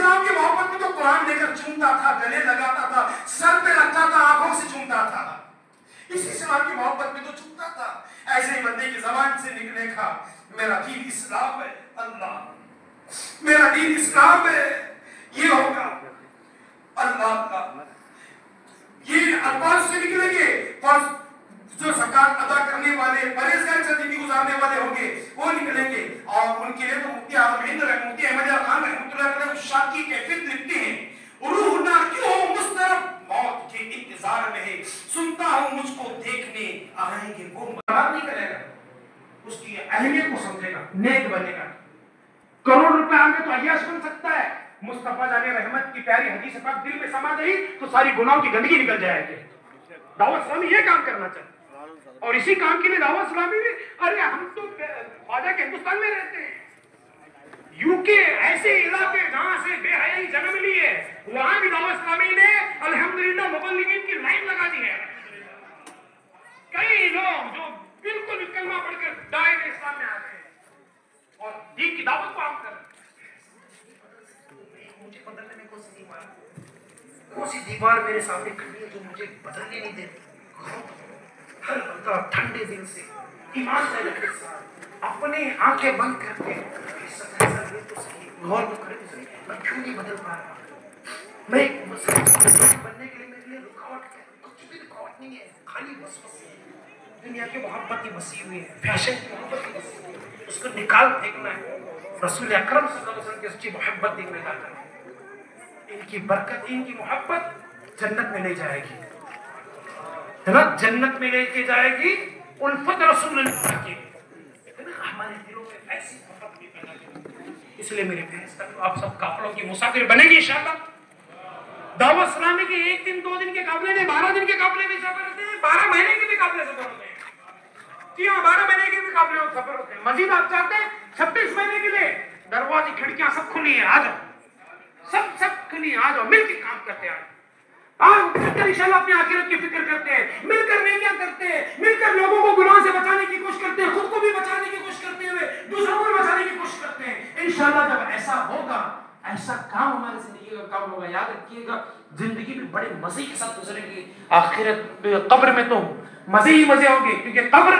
اسلام کی محبت میں تو قرآن لے کر چومتا تھا، گلے لگاتا تھا، سر پہ رکھتا تھا، آنکھوں سے چومتا تھا. اس اسلام کی محبت میں تو چومتا تھا. ایسے ہی بندے کی زبان سے نکلے گا میرا دین اسلام ہے، اللہ میرا دین اسلام ہے، یہ ہوگا اللہ اللہ. یہ الفاظ سے نکلیں گے جو زکات ادا کرنے والے پرہیزگار زندگی گزارنے والے ہوں گے وہ نکلیں گے. اور ان کے لیے تو مفتی اعظم ہند مفتی احمد خان رحمۃ اللہ علیہ شاد کی کیفیت لکھتے ہیں، روح نہ کیوں مسترب موت کے انتظار میں ہے، سنتا ہوں مجھ کو دیکھنے آئیں گے وہ. بات نہیں کرے گا، اس کی اہمیت کو سمجھے گا، نیک بنے گا. کروڑ روپے آگے تو عیاش بن سکتا ہے. مصطفیٰ جان رحمت کی پیاری حدیث پاک دل میں سما گئی تو ساری گناہوں کی گندگی نکل جائے گی. دعوت اسلامی یہ کام کرنا چاہتے اور اسی کام کے لیے دعوت اسلامی میں ارے ہم تو خواجہ کے ہندوستان میں رہتے ہیں. یو کے ایسے علاقے جہاں سے بے حیائی جنم لی ہے وہاں بھی دعوت اسلامی نے الحمدللہ مبلغین کی لائن لگا دی ہے. کئی لوگ جو بالکل کلمہ پڑھ کر دائرے اسلام میں آ گئے اور دین کی دعوت کو عام کر رہے. مجھے بدلنے میں کون سی دیوار میرے سامنے کھڑی ہے جو مجھے بدلنے نہیں دیتی. ہر بندہ ٹھنڈے دل سے ایمان سے رکھے اپنے آنکھیں بند کر کے غور تو کرے میں کیوں نہیں بدل پا رہا. میں ایک مسلمان بننے کے لیے میرے لیے رکاوٹ ہے، کچھ بھی رکاوٹ نہیں ہے، خالی وسوسے. دنیا کی محبت ہی بسی ہوئی ہے، فیشن کی محبت ہی بسی ہوئی ہے، اس کو نکال پھینکنا ہے. رسول اکرم صلی اللہ علیہ وسلم کی سچی محبت دیکھنے جاتا ہے. ان کی برکت، ان کی محبت جنت میں لے جائے گی، ہے نا، جنت میں لے کے جائے گی. الفت رسول اللہ کی ہمارے دلوں میں ایسی محبت بھی پیدا کرے. اس لیے میرے بھیس تک آپ سب قافلوں کی مسافر بنے گی انشاءاللہ. دعوت اسلامی کے 1 دن 2 دن کے قافلے نہیں، 12 دن کے قافلے بھی سفر ہوتے ہیں، 12 مہینے کے بھی قافلے سفر ہوتے ہیں. جی ہاں، 12 مہینے کے بھی قافلے سفر ہوتے ہیں. مزید آپ چاہتے ہیں 26 مہینے کے لیے دروازے کھڑکیاں سب کھلی ہیں، آ جاؤ سب کھلی، آ جاؤ مل کے کام کرتے ہیں. انشاءاللہ اپنی آخرت کی فکر کرتے ہیں، مل کر نیکیاں کرتے ہیں، مل کر لوگوں کو گناہ سے بچانے کی کوشش کرتے ہیں، خود کو بھی بچانے کی کوشش کرتے ہوئے دوسروں کو بھی بچانے کی کوشش کرتے ہیں. انشاءاللہ جب ایسا ہوگا، ایسا کام ہمارے زندگی کا کام ہوگا، یاد رکھیے گا زندگی بھی بڑے مزے کے ساتھ گزرے گی. آخرت قبر میں تو مزے ہی مزے ہوں گے، کیونکہ قبر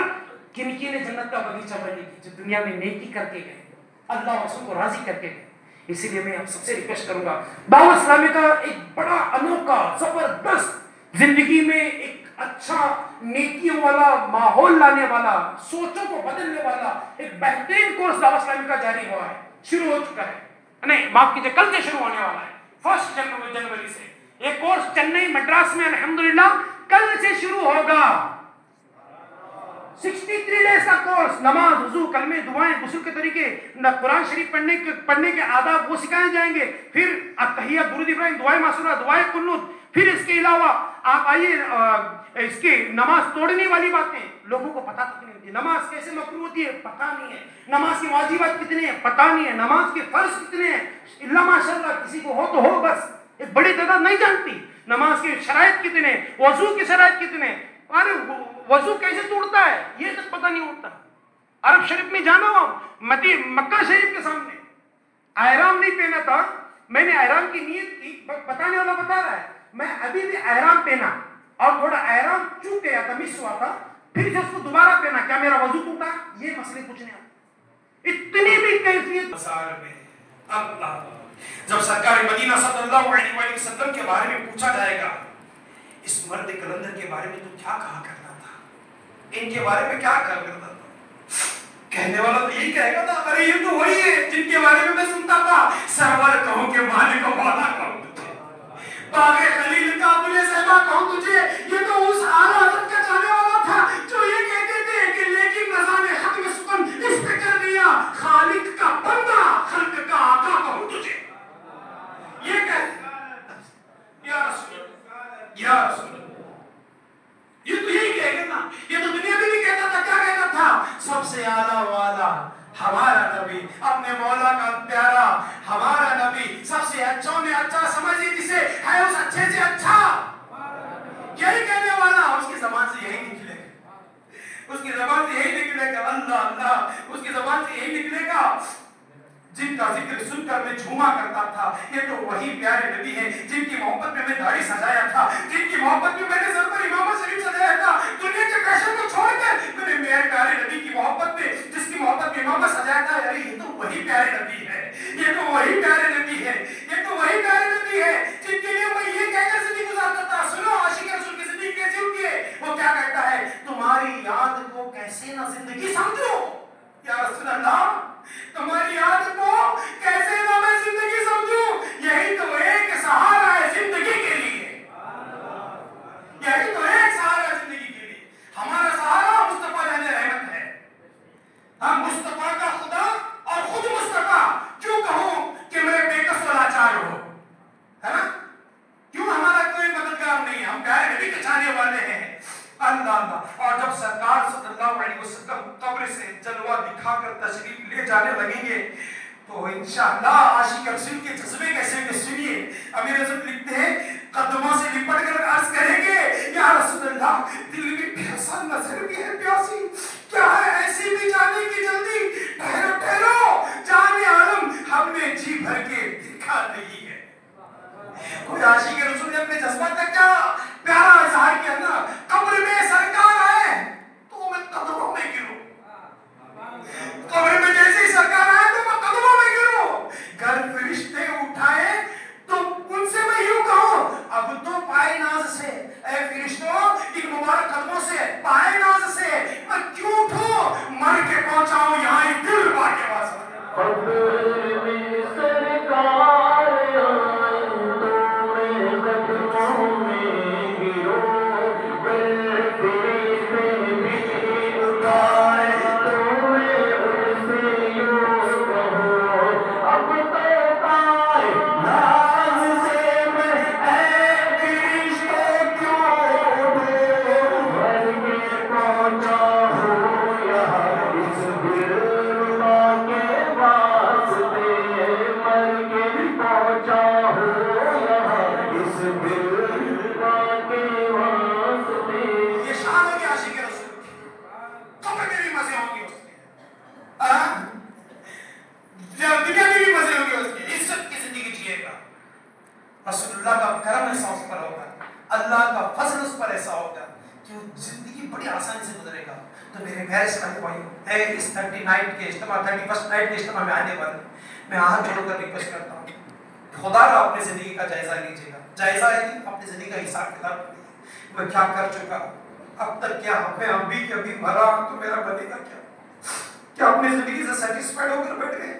کن کی نے جنت کا باغیچہ بنے گی جو دنیا میں نیکی کر کے گئے، اللہ رسول کو راضی کر کے گئے. اسی لیے میں آپ سب سے ریکویسٹ کروں گا دعوت اسلامی کا ایک بڑا انوکھا زبردست زندگی میں ایک اچھا نیکیوں والا ماحول لانے والا، سوچوں کو بدلنے والا ایک بہترین کورس دعوت اسلامی کا جاری ہوا ہے، شروع ہو چکا ہے. نہیں معاف کیجیے، کل سے شروع ہونے والا ہے 1 جنوری سے. یہ کورس چنئی مدراس میں الحمدللہ کل سے شروع ہوگا. 63 ڈیز کا کورس، نماز، وضو، کلمے، دعائیں، غسل کے طریقے، قرآن شریف پڑھنے کے آداب وہ سکھائے جائیں گے. پھر التحیات، درود ابراہیم، دعائیں معصورہ، دعائیں قنوت. پھر اس کے علاوہ آپ آئیے اس کے نماز توڑنے والی باتیں لوگوں کو پتہ تک نہیں ہوتی. نماز کیسے مکروہ ہوتی ہے پتہ نہیں ہے، نماز کی واجبات کتنے ہیں پتہ نہیں ہے، نماز کے فرض کتنے ہیں اللہ ماشاءاللہ کسی کو ہو تو ہو، بس ایک بڑی تعداد نہیں جانتی. نماز کے شرائط کتنے ہیں، وضو کی شرائط کتنے ہیں، ارے وضو کیسے توڑتا ہے یہ تک پتہ نہیں ہوتا. عرب شریف میں جانا ہوا، مکہ شریف کے سامنے احرام نہیں پہنا تھا، میں نے احرام کی نیت کی، بتانے والا بتا رہا ہے میں ابھی بھی احرام پہنا اور تھوڑا احرام چوک گیا تھا، مس ہوا تھا، پھر سے اس کو دوبارہ پہنا، کیا میرا وضو ٹوٹا؟ یہ مسئلے پوچھنے آتے. اتنی بھی کیفیت اللہ. جب سرکار مدینہ صلی اللہ علیہ وسلم کے بارے میں پوچھا جائے گا اس مرد کلندر کے بارے میں تو کیا کہا کرتا تھا، ان کے بارے میں کیا کہا کرتا تھا، کہنے والا تو یہی کہے گا نا ارے یہ تو وہی ہے جن کے بارے میں سنتا تھا. سرور کہوں کہ مالک و مولا کہوں تجھے، باغ خلیل کا بلے صحبہ کہوں تجھے. یہ تو اس اعلیٰ حضرت کا چاہنے والا تھا جو یہ کہتے تھے کہ لیکن رضا نے ختم سکن اس پہ کر دیا، خالق کا بندہ خلق کا آقا کہوں تجھے. یہ کہتے یا رسول یا رسول، یہ تو یہی کہے گا نا. یہ تو دنیا میں بھی کہتا تھا، کیا کہتا تھا، سب سے اعلیٰ والا ہمارا نبی، اپنے مولا کا پیارا ہمارا نبی، سب سے اچھوں میں اچھا سمجھیے جسے ہے اس اچھے سے اچھا. یہی کہنے والا، اس کی زبان سے یہی نکلے گا، اس کی زبان سے یہی نکلے گا اللہ اللہ، اس کی زبان سے یہی نکلے گا جن کا ذکر سن کر میں جھوما کرتا تھا. یہ تو وہی پیارے نبی ہیں جن کی محبت میں داڑھی سجایا تھا, جن کی محبت میں نے سر پر امامہ شریف سجایا تھا. دنیا کے فیشن کو چھوڑ کر میں نے میرے پیارے نبی کی محبت میں, جس کی محبت میں امامہ سجایا تھا, یار یہ تو وہی پیارے نبی ہے, یہ تو وہی پیارے نبی ہے, یہ تو وہی پیارے نبی ہے جن کے لیے میں یہ کہہ کر زندگی گزارتا تھا. سنو عاشق رسول کی زندگی کیسی ہوتی ہے. وہ کیا کہتا ہے, تمہاری یاد کو کیسے نہ زندگی سمجھو یا رسول اللہ, تمہاری یاد کو کیسے نہ میں زندگی سمجھوں. یہی تو ایک سہارا ہے زندگی کے لیے, یہی تو ایک سہارا ہے زندگی کے لیے. ہمارا سہارا مصطفیٰ جان رحمت ہے. ہم مصطفیٰ کا خدا اور خود مصطفیٰ, کیوں کہوں کہ میں بے کس و لاچار ہوں, ہے نا, کیوں ہمارا کوئی مددگار نہیں ہے, ہم پیارے نبی کے چاہنے والے ہیں. اللہ اللہ. اور جب سرکار صلی اللہ علیہ وسلم قبر سے جلوہ دکھا کر تشریف لے جانے لگیں گے تو انشاءاللہ عاشق رسول کے جذبے کیسے کہ سنیے. امیر اعظم لکھتے ہیں, قدموں سے لپٹ کر عرض کریں گے, یا رسول اللہ, دل بھی پیاسا, نظر بھی ہے پیاسی, کیا ہے ایسی بھی جانے کی جلدی, ٹھہرو ٹھہرو جان عالم, ہم نے جی بھر کے دیکھا نہیں ہے. کوئی عاشق رسول نے اپنے جذبات کا کیا پیارا اظہار کیا نا, قبر میں سرکار آئے تو میں قدموں میں گروں, قبر میں جیسے ہی سرکار آئے تو میں قدموں میں گروں. گر فرشتے اٹھائے تو ان سے میں یوں کہوں, اب تو پائے ناز سے, اے فرشتوں ان مبارک قدموں سے, پائے ناز سے میں کیوں اٹھوں, مر کے پہنچاؤں یہاں ایک دل باقی واز. قبر میں سرکار میں ہاتھ جوڑ کر ریکویسٹ کرتا ہوں, خدا کا اپنی زندگی کا جائزہ لیجیے گا. جائزہ ہے نہیں, اپنی زندگی کا حساب کتاب لیجیے. میں کیا کر چکا اب تک, کیا میں ابھی کے ابھی مرا تو میرا بنے گا کیا, کیا اپنی زندگی سے سیٹسفائیڈ ہو کر بیٹھ گئے.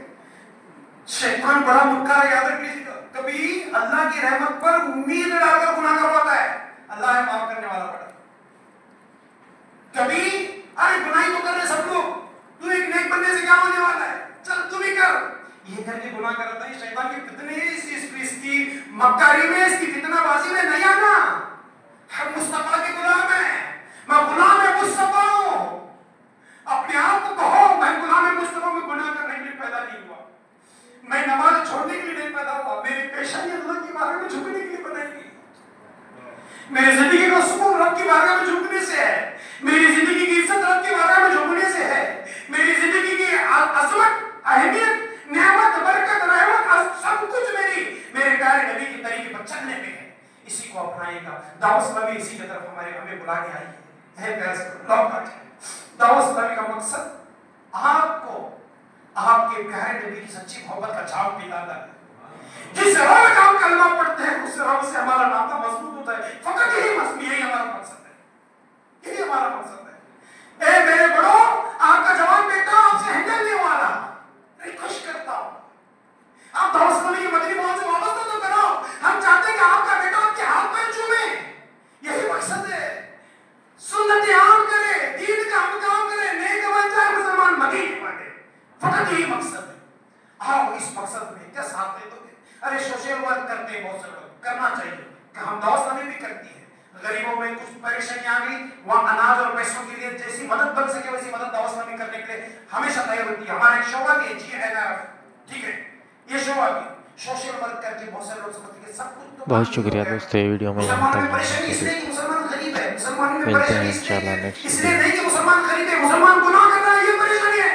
شیطان بڑا مکار ہے, یاد رکھ لیجیے گا. کبھی اللہ کی رحمت پر امید ڈال کر گناہ کرواتا ہے, اللہ ہے معاف کرنے والا بڑا. کبھی ارے گناہ تو کر رہے سب لوگ, تو ایک نیک بندے سے کیا ہونے والا ہے, چل تم ہی کر. یہ کر کے گناہ کرتا ہے. شیطان کی کتنے اس کی مکاری میں, اس کی فتنہ بازی میں نہیں آنا. ہم مصطفیٰ کے غلام ہیں, میں غلام مصطفیٰ ہوں. اپنے آپ کو کہو میں غلام مصطفیٰ, میں گناہ کرنے کے لیے پیدا نہیں ہوا, میں نماز چھوڑنے کے لیے نہیں پیدا ہوا. میری پیشانی اللہ کی بارگاہ میں جھکنے کے لیے بنائی گئی. میری زندگی کا سکون رب کی بارگاہ میں جھکنے سے ہے, میری زندگی کی عزت رب کی بارگاہ میں جھکنے سے ہے, میری زندگی کی عظمت, اہمیت, نعمت, برکت, رحمت, سب کچھ میرے پیارے نبی کے طریقے پر چلنے میں ہے. اسی کو اپنائے گا. دعوت اسلامی اسی کی طرف ہمیں بلا کے آئی ہے. دعوت اسلامی کا مقصد آپ کو آپ کے پیارے نبی کی سچی محبت کا جام پلانا ہے. جس رب کا ہم کلمہ پڑھتے ہیں اس رب سے ہمارا ناطہ مضبوط ہوتا ہے. فقط یہی ہمارا مقصد ہے, یہی ہمارا مقصد ہے. اے میرے بڑو, آپ کا جوان بیٹا آپ سے ہینڈل نہیں ہوا رہا, ریکویسٹ کرتا ہوں آپ دعوت اسلامی کی مدنی مواد سے وابستہ تو کرو. ہم چاہتے ہیں کہ آپ کا بیٹا آپ کے ہاتھ پیر چومے, یہی مقصد ہے. سنت عام کرے, دین کا ہم کام کرے, نیک بن جائے, مسلمان مدینے بنے, فقط یہی مقصد ہے. آؤ اس مقصد میں کیا ساتھ دے دو گے. ارے سوشل ورک کرتے ہیں بہت سے لوگ, کرنا چاہیے کہ ہم دعوت اسلامی بھی کرتی ہے. غریبوں میں کچھ پریشانی آ گئی, وہاں اناج اور پیسوں کے لیے جیسی مدد بن سکے ویسی مدد دعوت اسلامی کرنے کے لیے ہمیشہ تیار ہوتی ہے. ہمارا ایک شعبہ بھی ہے GNRF, ٹھیک ہے, یہ شعبہ بھی سوشل ورک کر کے بہت سے لوگ سمجھتے ہیں سب کچھ. بہت شکریہ دوستو, یہ ویڈیو میں یہاں تک پریشانی اس لیے کہ مسلمان غریب ہے, مسلمان میں ملتے ہیں پریشانی انشاءاللہ نیکسٹ اس لیے نہیں کہ مسلمان غریب ہے, مسلمان گناہ کر رہا ہے, یہ پریشانی ہے.